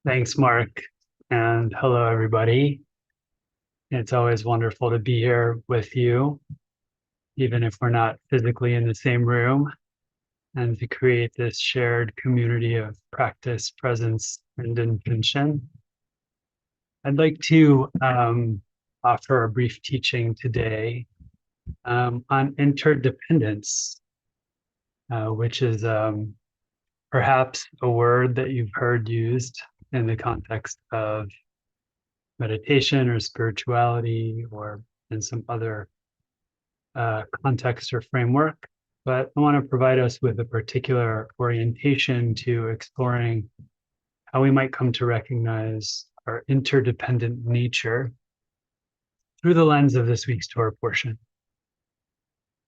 Thanks, Mark. And hello, everybody. It's always wonderful to be here with you, even if we're not physically in the same room, and to create this shared community of practice, presence, and intention. I'd like to offer a brief teaching today on interdependence, which is perhaps a word that you've heard used in the context of meditation or spirituality or in some other context or framework. But I want to provide us with a particular orientation to exploring how we might come to recognize our interdependent nature through the lens of this week's Torah portion.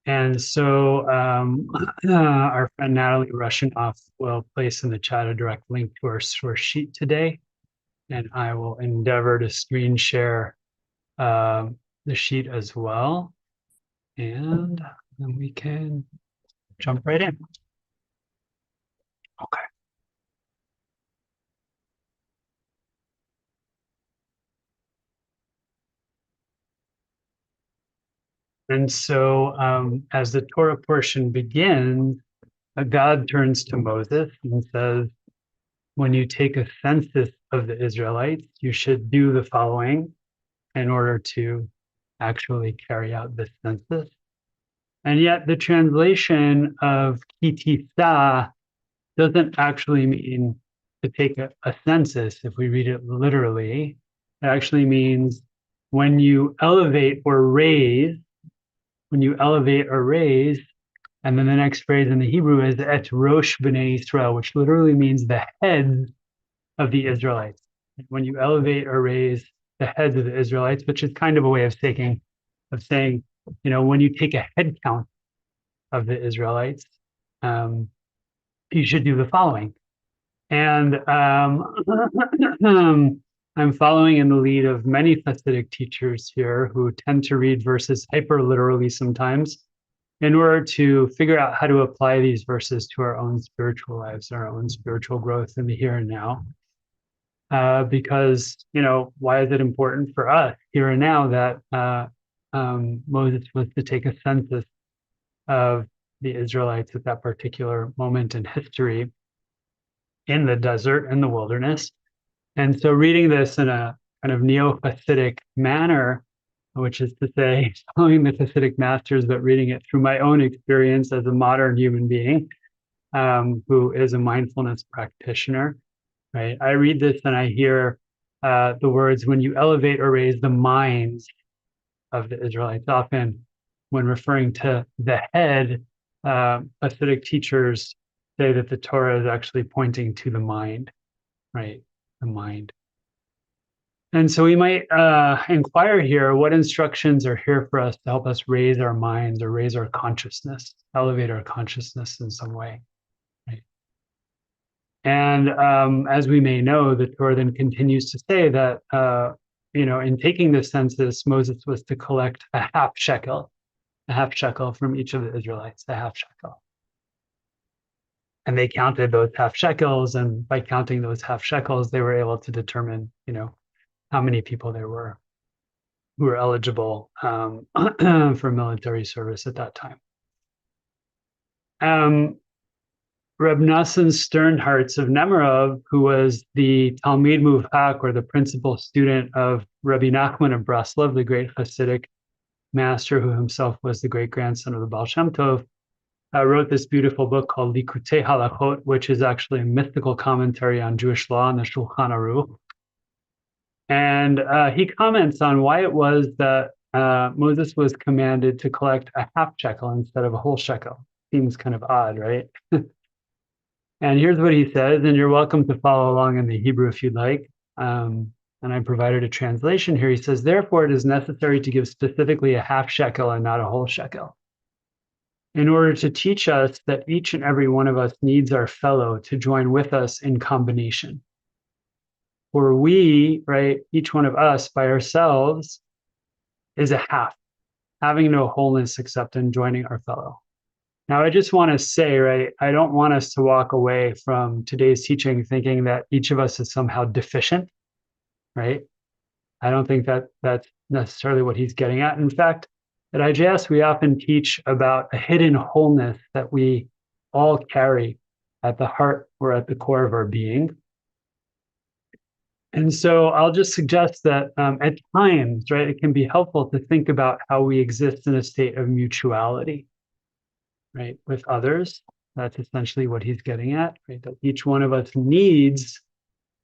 And so our friend Natalie Rushinoff will place in the chat a direct link to our source sheet today. And I will endeavor to screen share the sheet as well. And then we can jump right in. Okay. And so as the Torah portion begins, God turns to Moses and says, when you take a census of the Israelites, you should do the following in order to actually carry out this census. And yet the translation of kitisa doesn't actually mean to take a census. If we read it literally, it actually means when you elevate or raise, and then the next phrase in the Hebrew is et rosh b'nei Israel, which literally means the heads of the Israelites. When you elevate or raise the heads of the Israelites, which is kind of a way of saying, when you take a head count of the Israelites, you should do the following. And I'm following in the lead of many Hasidic teachers here who tend to read verses hyper literally sometimes in order to figure out how to apply these verses to our own spiritual lives, our own spiritual growth in the here and now. Because, why is it important for us here and now that Moses was to take a census of the Israelites at that particular moment in history in the desert, in the wilderness? And so reading this in a kind of neo-Hasidic manner, which is to say, following the Hasidic masters, but reading it through my own experience as a modern human being who is a mindfulness practitioner, right? I read this and I hear the words, when you elevate or raise the minds of the Israelites. Often when referring to the head, Hasidic teachers say that the Torah is actually pointing to the mind, right? The mind. And so we might inquire here, what instructions are here for us to help us raise our minds or raise our consciousness, elevate our consciousness in some way, right? And as we may know, the Torah then continues to say that, in taking this census, Moses was to collect a half shekel from each of the Israelites, a half shekel. And they counted those half shekels, and by counting those half shekels, they were able to determine, how many people there were who were eligible for military service at that time. Reb Nassim Sternhartz of Nemirov, who was the Talmid Muvhak, or the principal student of Rabbi Nachman of Breslov, the great Hasidic master who himself was the great-grandson of the Baal Shem Tov, wrote this beautiful book called Likutei Halachot, which is actually a mystical commentary on Jewish law in the Shulchan Aruch. And he comments on why it was that Moses was commanded to collect a half shekel instead of a whole shekel. Seems kind of odd, right? And here's what he says, and you're welcome to follow along in the Hebrew if you'd like. And I provided a translation here. He says, therefore, it is necessary to give specifically a half shekel and not a whole shekel, in order to teach us that each and every one of us needs our fellow to join with us in combination. For we, right, each one of us by ourselves is a half, having no wholeness except in joining our fellow. Now, I just want to say, right, I don't want us to walk away from today's teaching thinking that each of us is somehow deficient, right? I don't think that that's necessarily what he's getting at. In fact, at IJS, we often teach about a hidden wholeness that we all carry at the heart or at the core of our being. And so I'll just suggest that at times, right, it can be helpful to think about how we exist in a state of mutuality, right, with others. That's essentially what he's getting at, right? That each one of us needs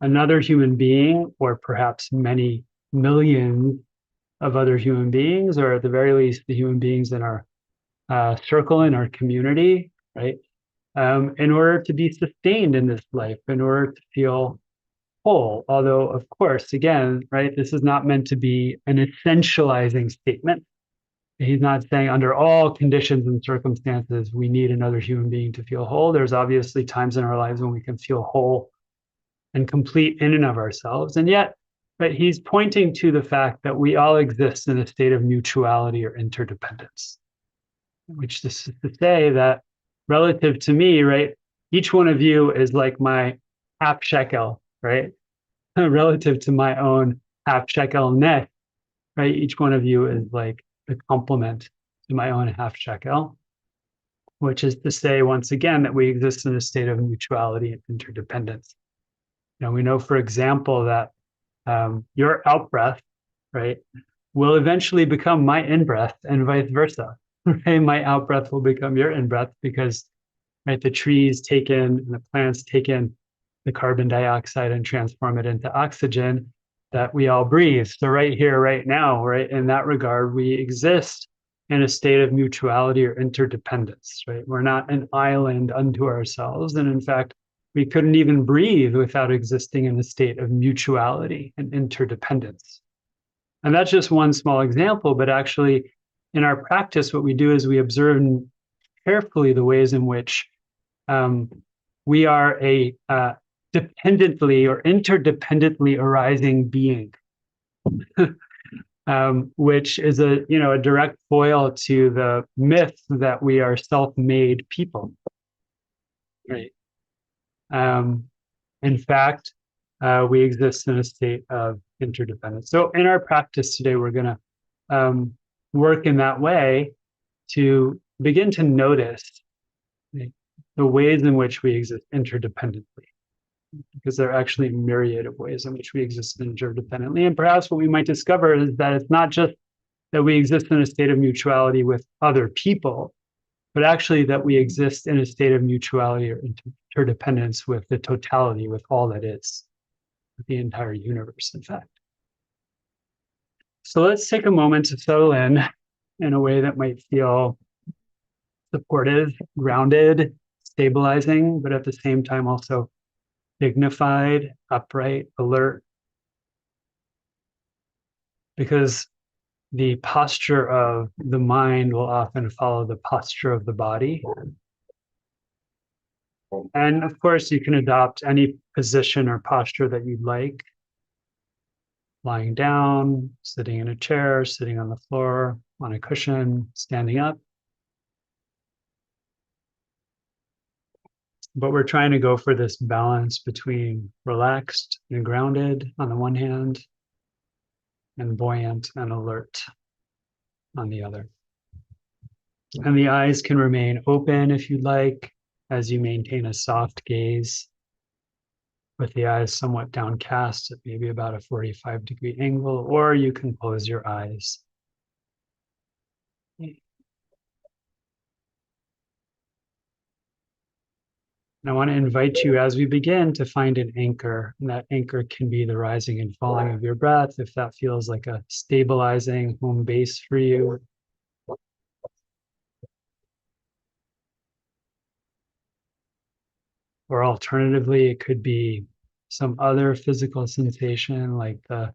another human being, or perhaps many millions of other human beings, or at the very least, the human beings in our circle, in our community, right? In order to be sustained in this life, in order to feel whole. Although, of course, again, right, this is not meant to be an essentializing statement. He's not saying under all conditions and circumstances, we need another human being to feel whole. There's obviously times in our lives when we can feel whole and complete in and of ourselves. And yet, but he's pointing to the fact that we all exist in a state of mutuality or interdependence, which is to say that relative to me, right, each one of you is like my half shekel, right? Relative to my own half shekel net, right? Each one of you is like the complement to my own half shekel, which is to say, once again, that we exist in a state of mutuality and interdependence. We know, for example, that your out breath, right, will eventually become my in breath and vice versa. Right? My out breath will become your in breath because, right, the trees take in and the plants take in the carbon dioxide and transform it into oxygen that we all breathe. So right here, right now, right, in that regard, we exist in a state of mutuality or interdependence, right? We're not an island unto ourselves. And in fact, we couldn't even breathe without existing in a state of mutuality and interdependence. And that's just one small example, but actually in our practice, what we do is we observe carefully the ways in which we are a dependently or interdependently arising being, which is a direct foil to the myth that we are self-made people. Right. In fact, we exist in a state of interdependence. So in our practice today, we're going to work in that way to begin to notice the ways in which we exist interdependently, because there are actually a myriad of ways in which we exist interdependently. And perhaps what we might discover is that it's not just that we exist in a state of mutuality with other people, but actually that we exist in a state of mutuality or interdependence with the totality, with all that is, with the entire universe, in fact. So let's take a moment to settle in a way that might feel supportive, grounded, stabilizing, but at the same time also dignified, upright, alert. Because the posture of the mind will often follow the posture of the body. And of course, you can adopt any position or posture that you'd like. Lying down, sitting in a chair, sitting on the floor, on a cushion, standing up. But we're trying to go for this balance between relaxed and grounded on the one hand, and buoyant and alert on the other. And the eyes can remain open if you'd like, as you maintain a soft gaze, with the eyes somewhat downcast at maybe about a 45-degree angle, or you can close your eyes. And I want to invite you as we begin to find an anchor, and that anchor can be the rising and falling of your breath, if that feels like a stabilizing home base for you. Or alternatively, it could be some other physical sensation, like the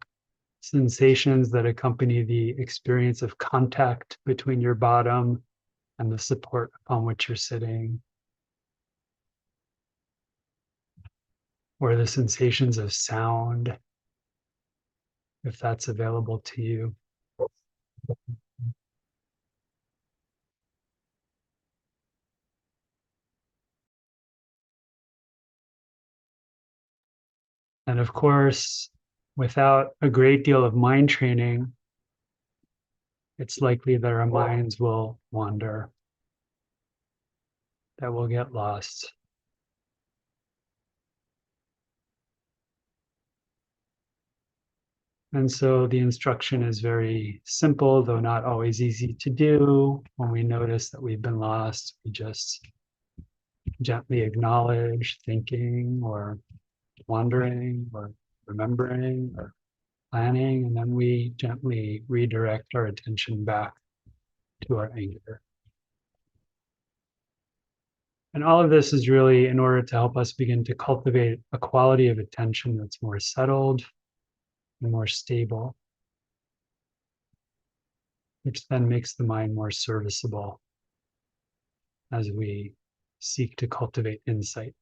sensations that accompany the experience of contact between your bottom and the support upon which you're sitting. Or the sensations of sound, if that's available to you. And of course, without a great deal of mind training, it's likely that our minds will wander, that we'll get lost. And so the instruction is very simple, though not always easy to do. When we notice that we've been lost, we just gently acknowledge thinking or wandering or remembering or planning, and then we gently redirect our attention back to our anchor. And all of this is really in order to help us begin to cultivate a quality of attention that's more settled and more stable, which then makes the mind more serviceable as we seek to cultivate insight.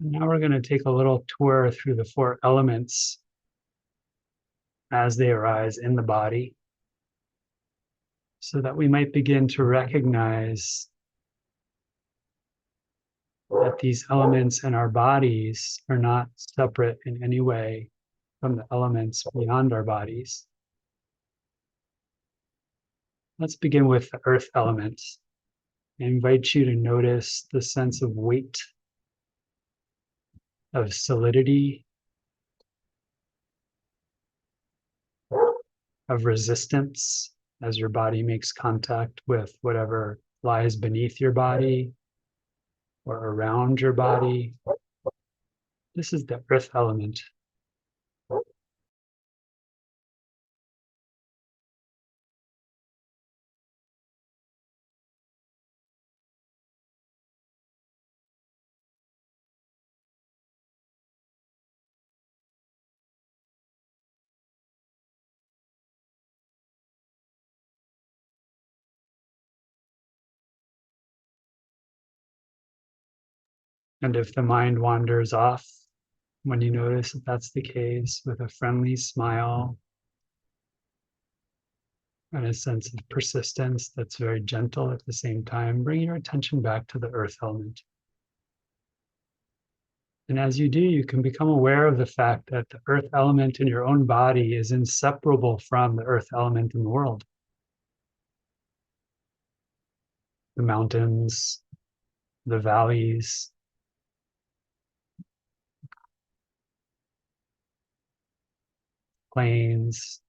Now we're going to take a little tour through the four elements as they arise in the body, so that we might begin to recognize that these elements in our bodies are not separate in any way from the elements beyond our bodies. Let's begin with the earth element. I invite you to notice the sense of weight, of solidity, of resistance as your body makes contact with whatever lies beneath your body or around your body. This is the earth element. And if the mind wanders off, when you notice that that's the case, with a friendly smile and a sense of persistence that's very gentle at the same time, bring your attention back to the earth element. And as you do, you can become aware of the fact that the earth element in your own body is inseparable from the earth element in the world. The mountains, the valleys, plains,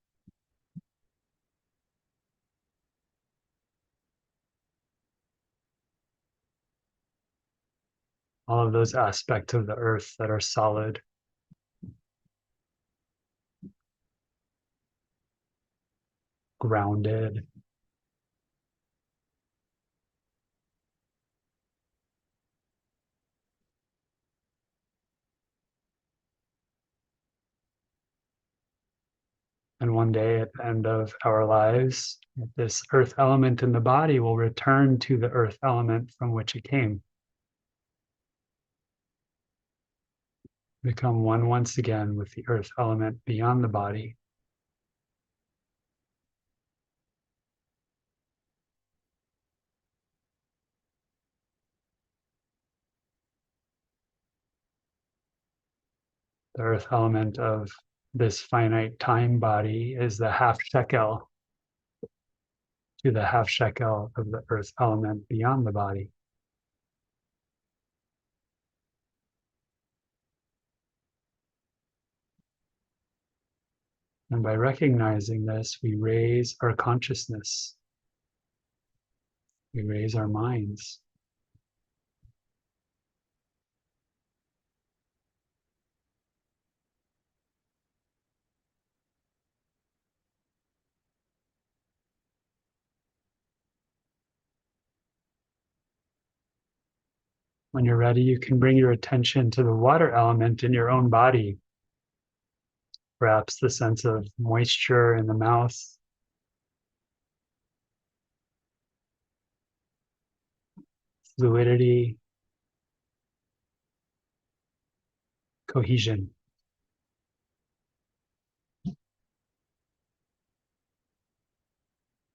all of those aspects of the earth that are solid, grounded. And one day at the end of our lives, this earth element in the body will return to the earth element from which it came. Become one once again with the earth element beyond the body. The earth element of this finite time body is the half shekel to the half shekel of the earth element beyond the body. And by recognizing this, we raise our consciousness, we raise our minds. When you're ready, you can bring your attention to the water element in your own body. Perhaps the sense of moisture in the mouth, fluidity, cohesion.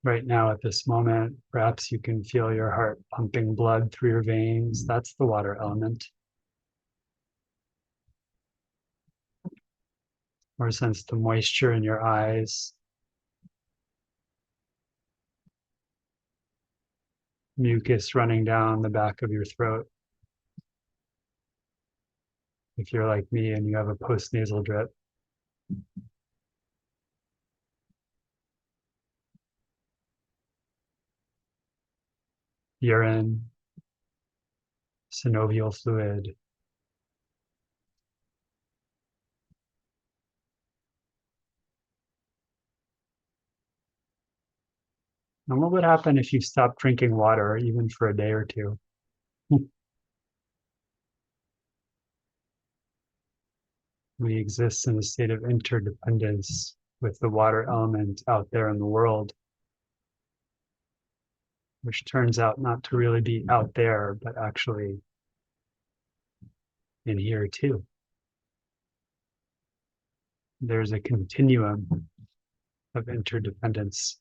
Right now, at this moment, perhaps you can feel your heart pumping blood through your veins. That's the water element. Or sense the moisture in your eyes, mucus running down the back of your throat. If you're like me and you have a postnasal drip, urine, synovial fluid. And what would happen if you stopped drinking water even for a day or two? We exist in a state of interdependence with the water element out there in the world, which turns out not to really be out there, but actually in here too. There's a continuum of interdependence,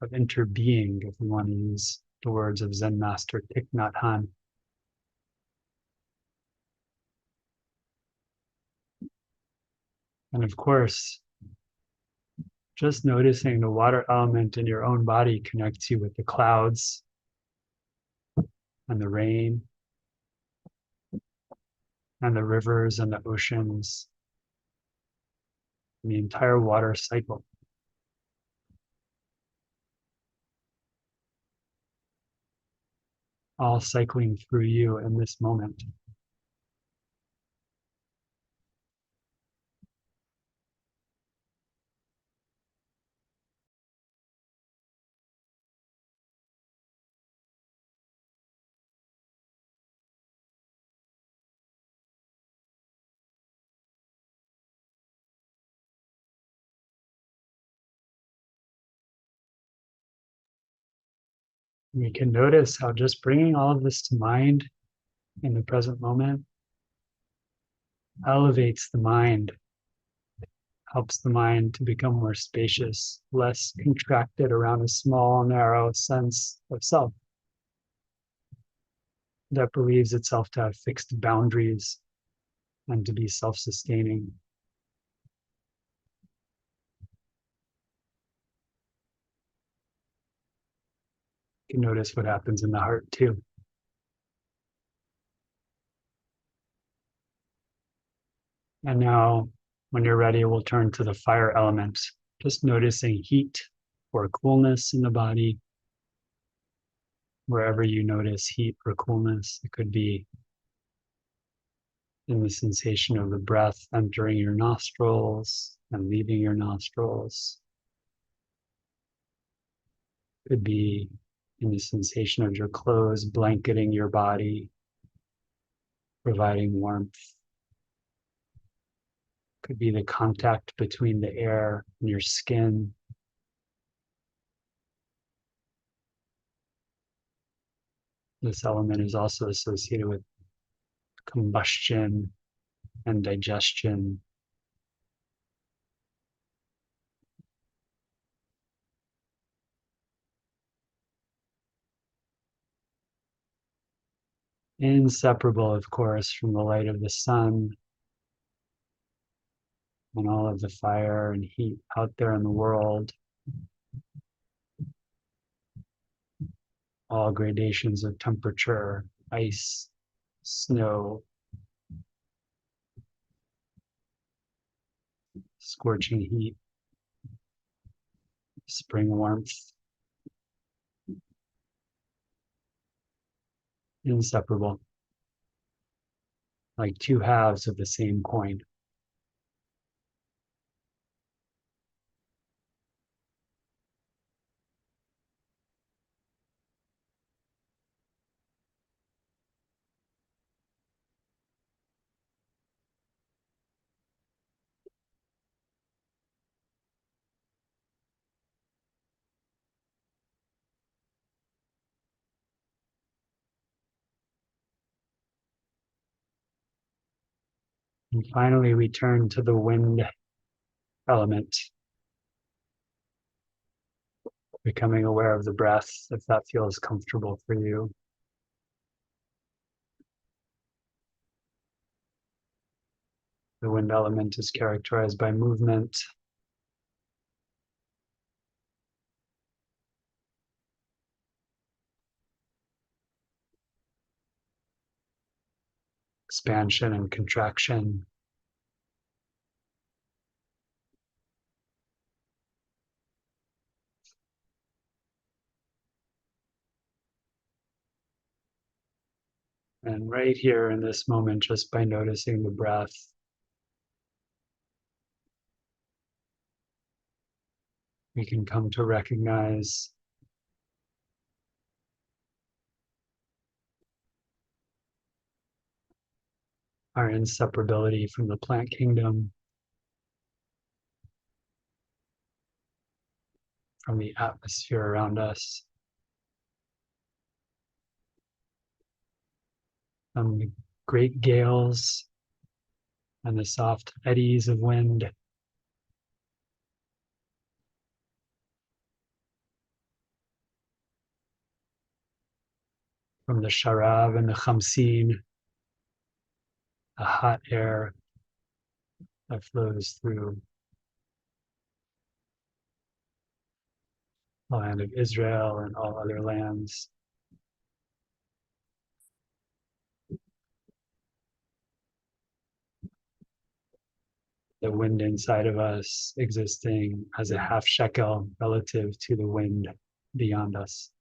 of interbeing, if we want to use the words of Zen master Thich Nhat Hanh. And of course, just noticing the water element in your own body connects you with the clouds and the rain and the rivers and the oceans and the entire water cycle. All cycling through you in this moment. We can notice how just bringing all of this to mind in the present moment elevates the mind, helps the mind to become more spacious, less contracted around a small, narrow sense of self that believes itself to have fixed boundaries and to be self-sustaining. You can notice what happens in the heart too. And now, when you're ready, we'll turn to the fire element, just noticing heat or coolness in the body. Wherever you notice heat or coolness, it could be in the sensation of the breath entering your nostrils and leaving your nostrils. It could be in the sensation of your clothes blanketing your body, providing warmth. It could be the contact between the air and your skin. This element is also associated with combustion and digestion. Inseparable, of course, from the light of the sun and all of the fire and heat out there in the world. All gradations of temperature, ice, snow, scorching heat. spring warmth, inseparable, like two halves of the same coin. And finally, we turn to the wind element, becoming aware of the breath, if that feels comfortable for you. The wind element is characterized by movement, expansion and contraction. And right here in this moment, just by noticing the breath, we can come to recognize our inseparability from the plant kingdom, from the atmosphere around us, from the great gales and the soft eddies of wind, from the sharav and the chamsin, the hot air that flows through the land of Israel and all other lands. The wind inside of us existing as a half shekel relative to the wind beyond us.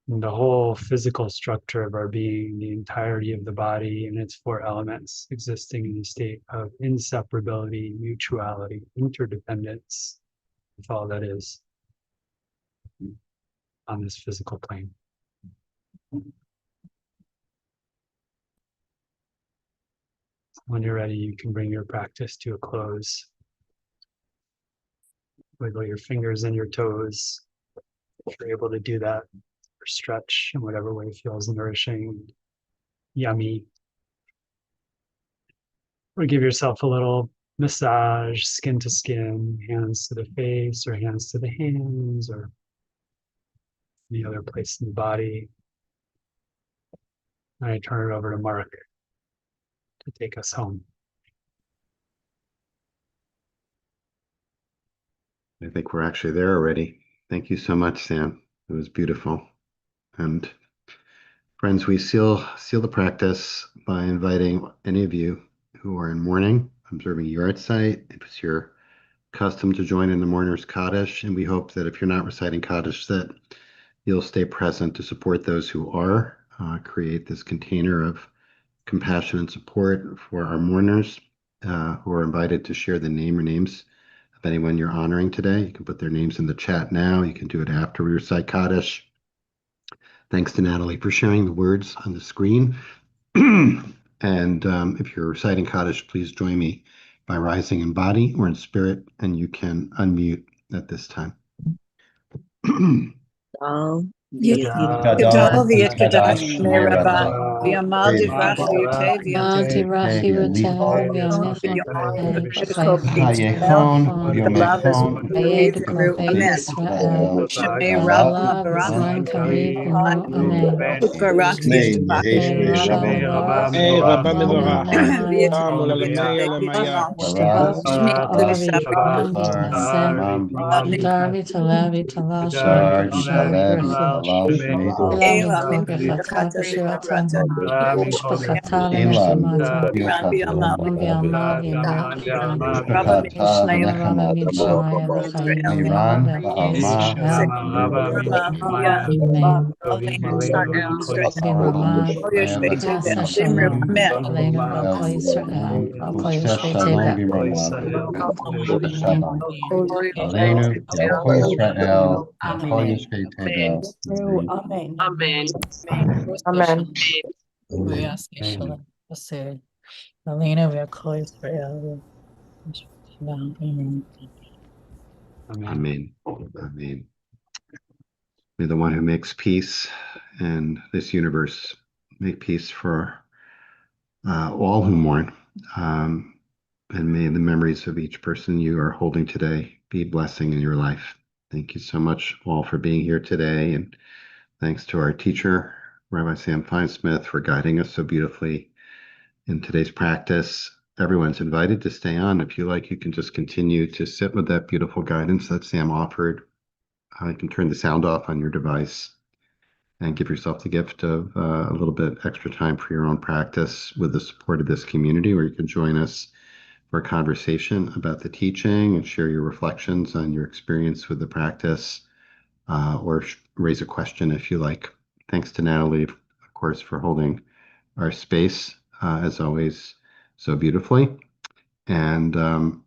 And the whole physical structure of our being, the entirety of the body and its four elements existing in a state of inseparability, mutuality, interdependence with all that is on this physical plane. When you're ready, you can bring your practice to a close. Wiggle your fingers and your toes. If you're able to do that, or stretch in whatever way feels nourishing, yummy. Or give yourself a little massage, skin to skin, hands to the face, or hands to the hands, or any other place in the body. And I turn it over to Mark to take us home. I think we're actually there already. Thank you so much, Sam. It was beautiful. And friends, we seal the practice by inviting any of you who are in mourning, observing your site, if it's your custom to join in the mourner's Kaddish. And we hope that if you're not reciting Kaddish, that you'll stay present to support those who are, create this container of compassion and support for our mourners who are invited to share the name or names of anyone you're honoring today. You can put their names in the chat now. You can do it after we recite Kaddish. Thanks to Natalie for sharing the words on the screen. And if you're reciting Kaddish, please join me by rising in body or in spirit, and you can unmute at this time. Gadol v'yitkadash shmei Rabbi v'yamal divrach v'yotei Dirach v'yotei v'yamecha Hayechon v'yomechon v'yed k'rovei Amen. Yisrael Shmei V'ala Rabbi b'zman kariv v'no amen Barak Rabba Baruch Rabbi Rabba Mevorach, Lamaya Tamul Alamaya Lamaya, Shtava Ari Aseh Dari Talavi Talash Shad Brich Ilal Brechata B'Shirata Shpakatala Inla, Mishlamata, Rabbi Amal Yamata, Rabbi Michamaya Vachayim, Rabbi Israel. Amen. Rabbi Mama, Yasa Shalom, Aleinu V'Kol Yisrael, V'Kol Yoshvei Teva. Amen. Aleinu, Kol Yisrael, Kol Yishvei Tevel. Amen. Amen. Amen. V'Yaseh Shalom. V'Aseh. Aleinu V'Kol Yisrael. Amen. Amen. Amen. May the one who makes peace and this universe make peace for all who mourn. And may the memories of each person you are holding today be a blessing in your life. Thank you so much all for being here today. And thanks to our teacher, Rabbi Sam Feinsmith, for guiding us so beautifully in today's practice. Everyone's invited to stay on. If you like, you can just continue to sit with that beautiful guidance that Sam offered. You can turn the sound off on your device and give yourself the gift of a little bit extra time for your own practice with the support of this community, where you can join us for a conversation about the teaching and share your reflections on your experience with the practice, or raise a question if you like. Thanks to Natalie, of course, for holding our space, as always, so beautifully. And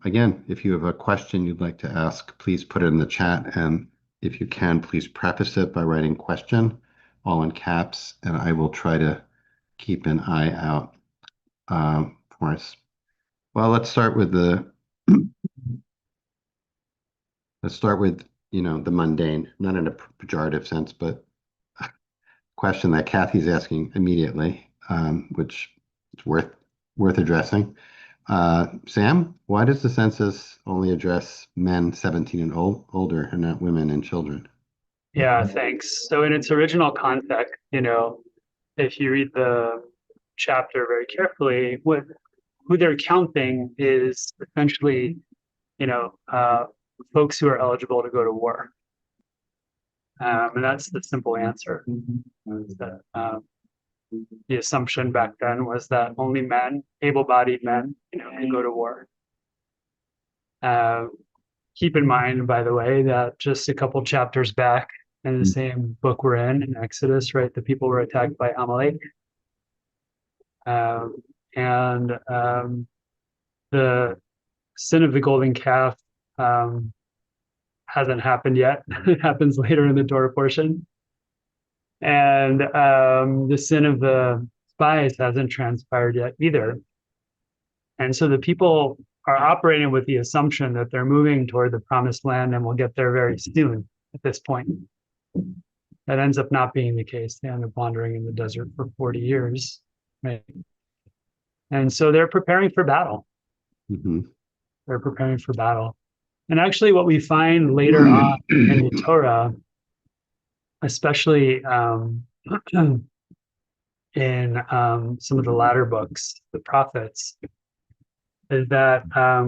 again, if you have a question you'd like to ask, please put it in the chat. And if you can, please preface it by writing question, all in caps, and I will try to keep an eye out for us. Well, let's start with the the mundane, not in a pejorative sense, but a question that Kathy's asking immediately, which is worth addressing. Sam, why does the census only address men 17 and older and not women and children? Yeah, thanks. So in its original context, if you read the chapter very carefully, who they're counting is essentially, folks who are eligible to go to war. And that's the simple answer. The assumption back then was that only men, able-bodied men, can go to war. Keep in mind, by the way, that just a couple chapters back in the same book we're in Exodus, right, the people were attacked by Amalek. And the sin of the golden calf hasn't happened yet. It happens later in the Torah portion. And the sin of the spies hasn't transpired yet either. And so the people are operating with the assumption that they're moving toward the promised land and will get there very soon at this point. That ends up not being the case. They end up wandering in the desert for 40 years, right? And so they're preparing for battle. Mm-hmm. They're preparing for battle. And actually what we find later on in the Torah, especially in some of the latter books, the prophets, is that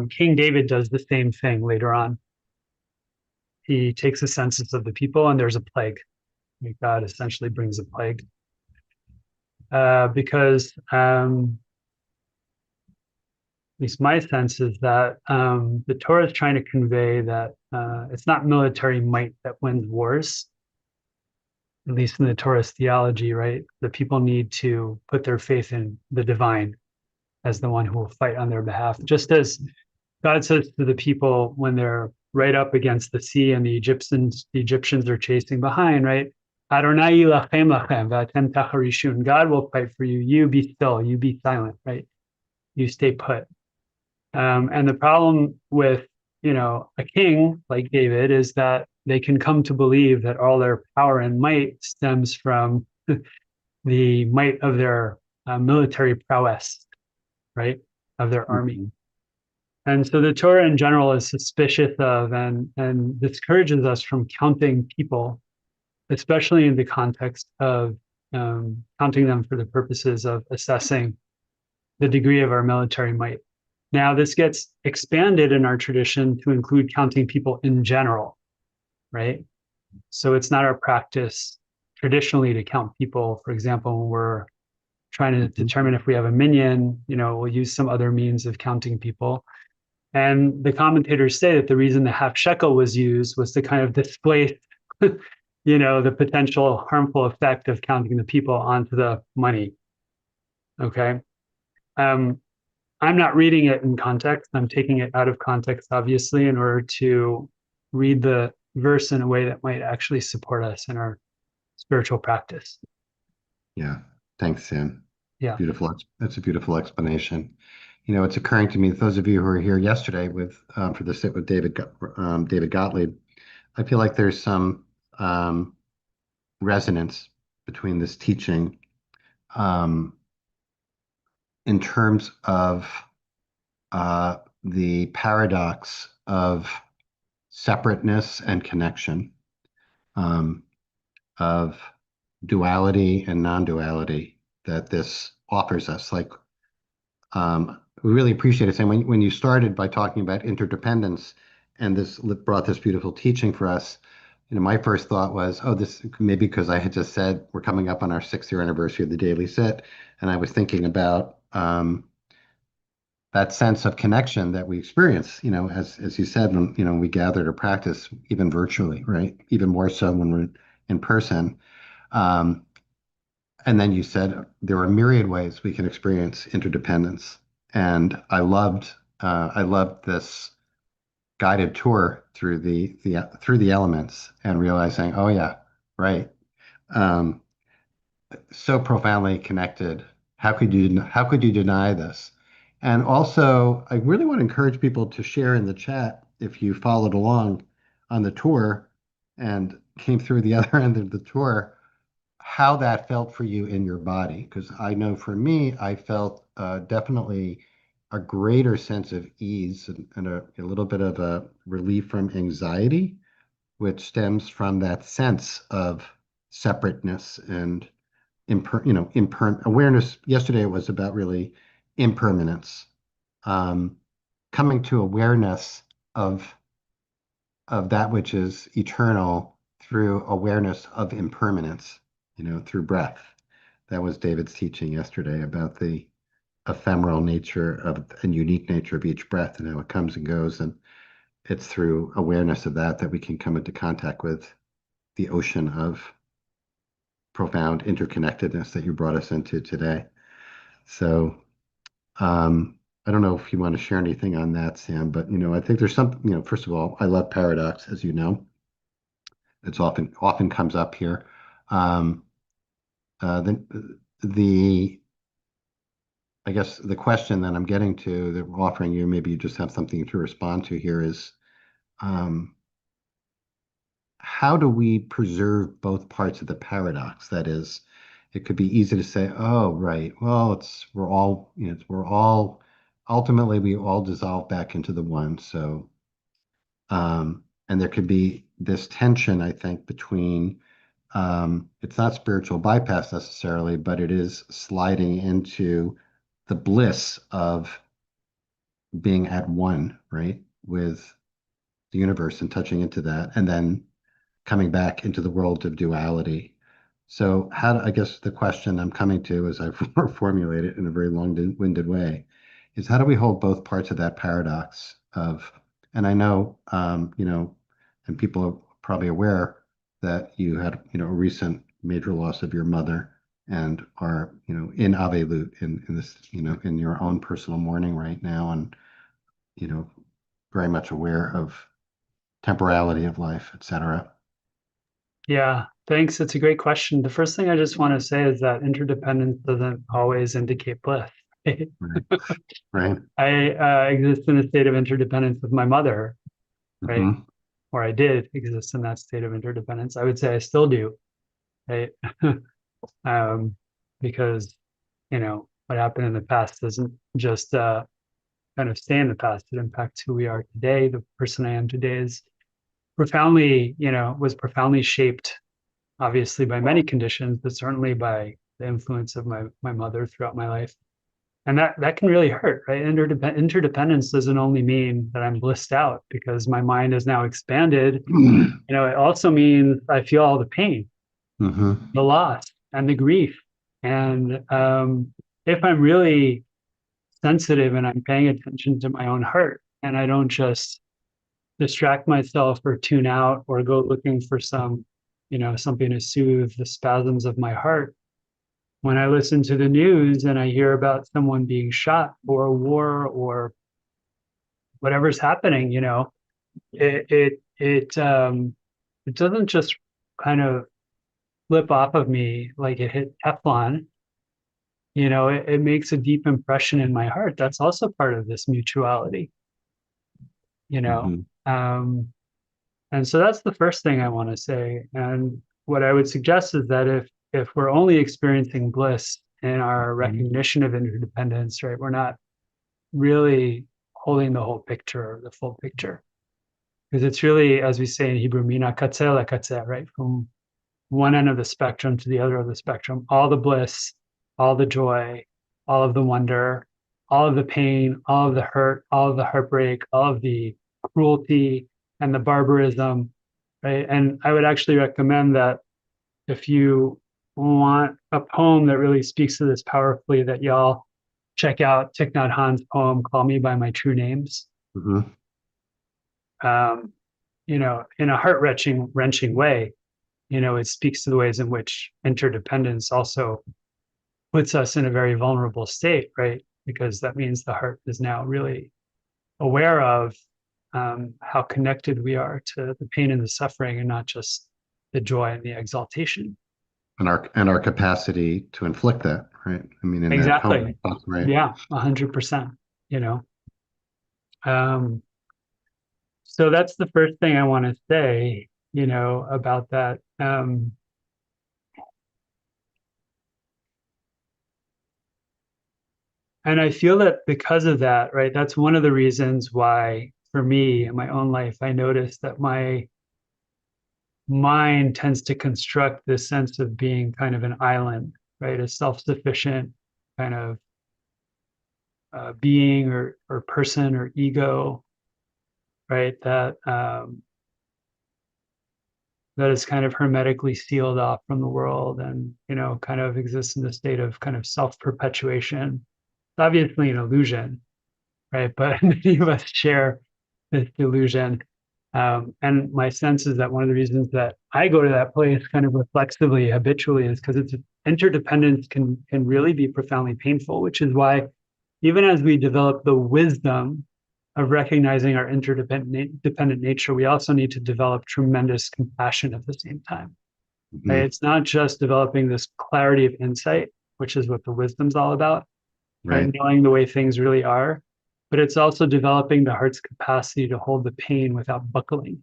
King David does the same thing later on. He takes a census of the people and there's a plague. God essentially brings a plague. Because at least my sense is that the Torah is trying to convey that it's not military might that wins wars, at least in the Torah's theology, right? The people need to put their faith in the divine as the one who will fight on their behalf. Just as God says to the people when they're right up against the sea and the Egyptians are chasing behind, right? Adonai yilachem lachem v'atem tacharishun. God will fight for you. You be still. You be silent, right? You stay put. And the problem with, a king like David is that they can come to believe that all their power and might stems from the might of their military prowess, right? Of their army. And so the Torah in general is suspicious of and discourages us from counting people, especially in the context of counting them for the purposes of assessing the degree of our military might. Now, this gets expanded in our tradition to include counting people in general, right? So it's not our practice traditionally to count people, for example, when we're trying to determine if we have a minion, we'll use some other means of counting people. And the commentators say that the reason the half shekel was used was to kind of displace, the potential harmful effect of counting the people onto the money. Okay. I'm not reading it in context. I'm taking it out of context, obviously, in order to read the verse in a way that might actually support us in our spiritual practice. Yeah. Thanks, Sam. Yeah. Beautiful. That's a beautiful explanation. It's occurring to me, those of you who were here yesterday for the sit with David Gottlieb, I feel like there's some resonance between this teaching in terms of the paradox of separateness and connection, of duality and non-duality that this offers us. Like, we really appreciate it. And when you started by talking about interdependence, and this brought this beautiful teaching for us, my first thought was, oh, this maybe because I had just said we're coming up on our 6th-year anniversary of the Daily Sit, and I was thinking about that sense of connection that we experience, as you said, when we gather to practice, even virtually, right? Even more so when we're in person. And then you said there are myriad ways we can experience interdependence. And I loved this guided tour through the elements and realizing, oh yeah, right. So profoundly connected. How could you deny this? And also, I really want to encourage people to share in the chat if you followed along on the tour and came through the other end of the tour, how that felt for you in your body. Because I know for me, I felt definitely a greater sense of ease and a little bit of a relief from anxiety, which stems from that sense of separateness and awareness. Yesterday it was about really impermanence, coming to awareness of that which is eternal through awareness of impermanence, through breath. That was David's teaching yesterday about the ephemeral nature and unique nature of each breath and how it comes and goes. And it's through awareness of that we can come into contact with the ocean of profound interconnectedness that you brought us into today. So I don't know if you want to share anything on that, Sam, but I think there's something, first of all, I love paradox, as you know. It's often comes up here. I guess the question that I'm getting to, that we're offering you, maybe you just have something to respond to here, is how do we preserve both parts of the paradox? That is, it could be easy to say, oh, right, well, ultimately we all dissolve back into the one. So, and there could be this tension, I think, between, it's not spiritual bypass necessarily, but it is sliding into the bliss of being at one, right, with the universe and touching into that, and then coming back into the world of duality. So I guess the question I'm coming to, as I formulate it in a very long-winded way, is how do we hold both parts of that paradox of, and I know, and people are probably aware that you had, a recent major loss of your mother and are, in Avelut, in this, in your own personal mourning right now, and, very much aware of temporality of life, etc. Yeah, thanks. It's a great question. The first thing I just want to say is that interdependence doesn't always indicate bliss. Right. I exist in a state of interdependence with my mother, right? Mm-hmm. Or I did exist in that state of interdependence. I would say I still do, right? Because, what happened in the past doesn't just kind of stay in the past. It impacts who we are today. The person I am today is was profoundly shaped, obviously, by many conditions, but certainly by the influence of my mother throughout my life. And that can really hurt, right? Interdependence doesn't only mean that I'm blissed out because my mind is now expanded. It also means I feel all the pain, Mm-hmm. the loss, and the grief, And if I'm really sensitive and I'm paying attention to my own heart, and I don't just distract myself or tune out or go looking for some, something to soothe the spasms of my heart. When I listen to the news and I hear about someone being shot or a war or whatever's happening, it doesn't just kind of flip off of me like it hit Teflon. It makes a deep impression in my heart. That's also part of this mutuality, you know. Um, and so that's the first thing I want to say. And what I would suggest is that if we're only experiencing bliss in our recognition of interdependence, right, we're not really holding the whole picture, the full picture. Because it's really, as we say in Hebrew, mina katzeh la katzeh, right? From one end of the spectrum to the other of the spectrum, all the bliss, all the joy, all of the wonder, all of the pain, all of the hurt, all of the heartbreak, all of the cruelty and the barbarism, right? And I would actually recommend that if you want a poem that really speaks to this powerfully, that y'all check out Thich Nhat Hanh's poem, Call Me by My True Names. Mm-hmm. In a heart-wrenching way, it speaks to the ways in which interdependence also puts us in a very vulnerable state, right? Because that means the heart is now really aware of how connected we are to the pain and the suffering, and not just the joy and the exaltation. And our capacity to inflict that, right? I mean, in exactly. That poem, right? Yeah, 100%. So that's the first thing I want to say, about that. And I feel that because of that, right, that's one of the reasons why, for me in my own life, I noticed that my mind tends to construct this sense of being kind of an island, right, a self-sufficient kind of being or person or ego, right, that is kind of hermetically sealed off from the world and, kind of exists in a state of kind of self-perpetuation. It's obviously an illusion, right? But many of us share this illusion. And my sense is that one of the reasons that I go to that place kind of reflexively, habitually, is because it's interdependence can really be profoundly painful, which is why even as we develop the wisdom of recognizing our interdependent nature, we also need to develop tremendous compassion at the same time. Mm-hmm. Right? It's not just developing this clarity of insight, which is what the wisdom's all about, right? Knowing the way things really are, but it's also developing the heart's capacity to hold the pain without buckling.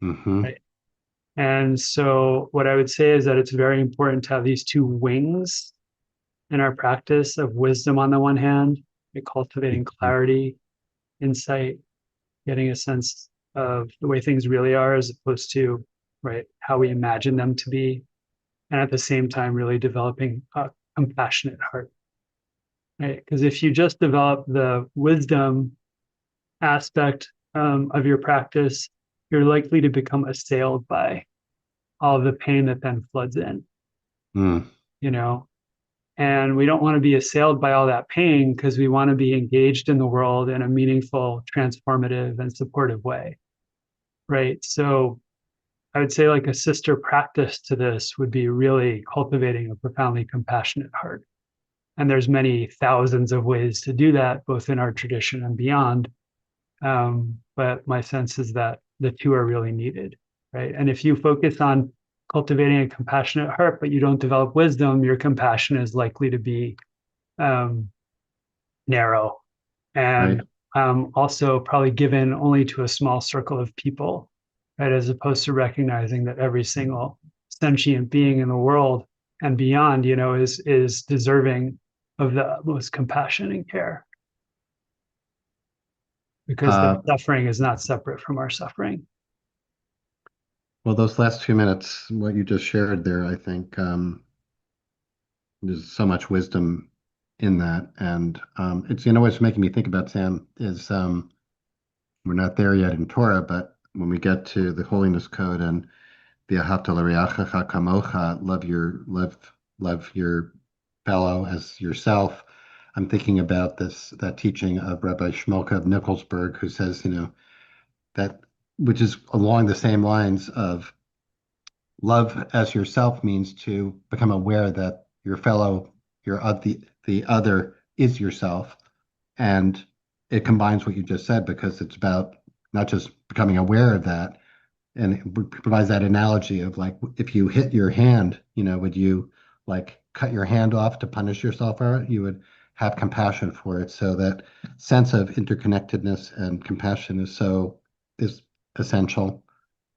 Mm-hmm. Right? And so what I would say is that it's very important to have these two wings in our practice of wisdom on the one hand, cultivating clarity, insight, getting a sense of the way things really are as opposed to, right, how we imagine them to be. And at the same time, really developing a compassionate heart, right? Because if you just develop the wisdom aspect of your practice, you're likely to become assailed by all of the pain that then floods in, And we don't want to be assailed by all that pain because we want to be engaged in the world in a meaningful, transformative, and supportive way, right? So I would say like a sister practice to this would be really cultivating a profoundly compassionate heart. And there's many thousands of ways to do that, both in our tradition and beyond. But my sense is that the two are really needed, right? And if you focus on cultivating a compassionate heart, but you don't develop wisdom, your compassion is likely to be narrow and also probably given only to a small circle of people, right? As opposed to recognizing that every single sentient being in the world and beyond, is deserving of the utmost compassion and care. Because their suffering is not separate from our suffering. Well, those last 2 minutes, what you just shared there, I think there's so much wisdom in that. And it's, what's making me think about, Sam, is we're not there yet in Torah, but when we get to the Holiness Code and V'ahavta l'reacha kamocha, love your fellow as yourself, I'm thinking about that teaching of Rabbi Shmulka of Nikolsburg, who says, that, which is along the same lines of love as yourself means to become aware that your fellow, the other is yourself. And it combines what you just said, because it's about not just becoming aware of that, and it provides that analogy of like, if you hit your hand, would you like cut your hand off to punish yourself for it? You would have compassion for it. So that sense of interconnectedness and compassion is essential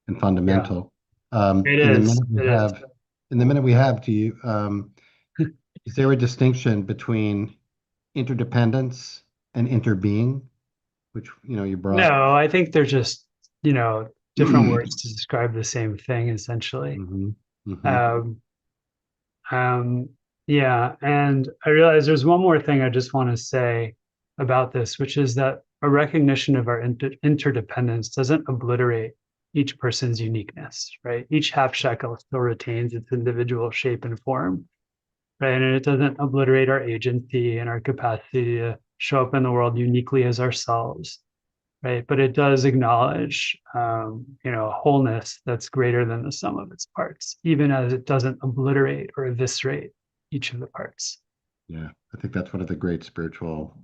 and fundamental. It In the is. minute we It is. have, do you, is there a distinction between interdependence and interbeing, which, you brought? No, I think they're just, different words to describe the same thing, essentially. Mhm, mhm. Um, yeah, and I realize there's one more thing I just want to say about this, which is that a recognition of our interdependence doesn't obliterate each person's uniqueness, right? Each half shekel still retains its individual shape and form, right? And it doesn't obliterate our agency and our capacity to show up in the world uniquely as ourselves, right? But it does acknowledge, a wholeness that's greater than the sum of its parts, even as it doesn't obliterate or eviscerate each of the parts. Yeah, I think that's one of the great spiritual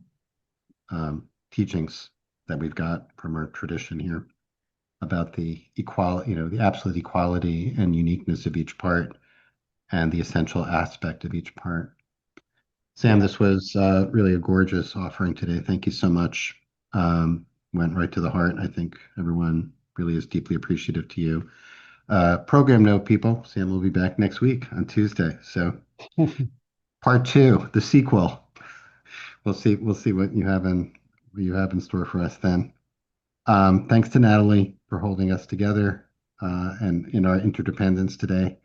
teachings that we've got from our tradition here about the equality, the absolute equality and uniqueness of each part and the essential aspect of each part. Sam, Yeah. this was really a gorgeous offering today. Thank you so much. Went right to the heart. I think everyone really is deeply appreciative to you. Program note, people. Sam will be back next week on Tuesday. So part 2, the sequel. We'll see what you have in store for us then. Thanks to Natalie for holding us together and in our interdependence today,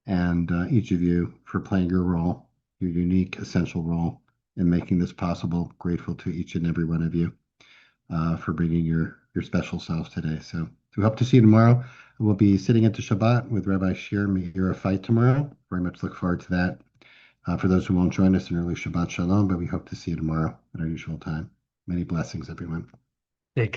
and each of you for playing your role, your unique, essential role in making this possible. Grateful to each and every one of you for bringing your special selves today. So we hope to see you tomorrow. We'll be sitting into Shabbat with Rabbi Shir Meir Fight tomorrow. Very much look forward to that. For those who won't join us, an early Shabbat Shalom, but we hope to see you tomorrow at our usual time. Many blessings, everyone. Take